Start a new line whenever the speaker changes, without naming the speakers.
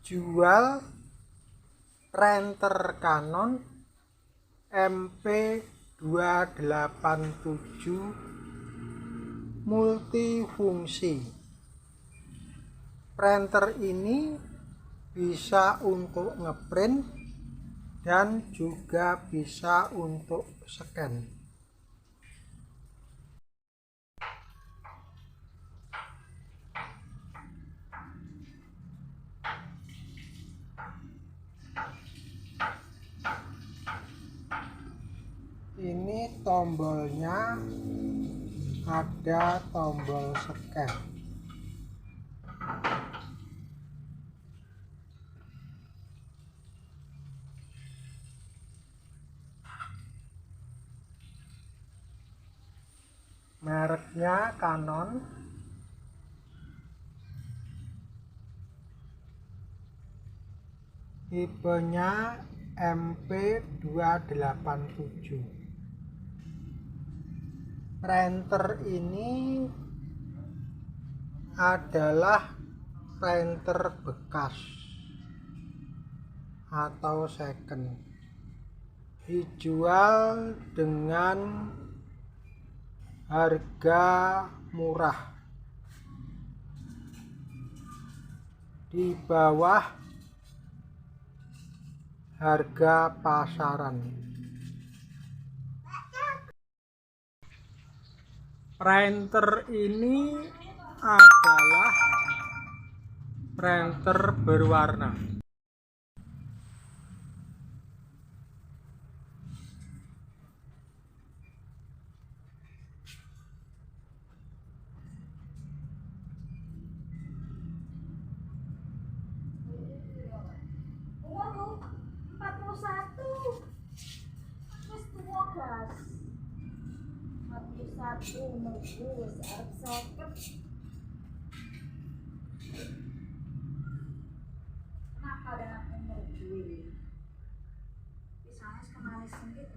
jual printer Canon MP287 multifungsi. Printer ini bisa untuk ngeprint dan juga bisa untuk scan. Ini tombolnya, ada tombol scan. Mereknya Canon. Tipenya MP287. Printer ini adalah printer bekas atau second, dijual dengan harga murah di bawah harga pasaran. Printer ini adalah printer berwarna.
Umur 41. Wis tuwa, Gas. 41 umur wis arep 50. Kenapa dengan umur gue? Pisahnya kemarin sengit,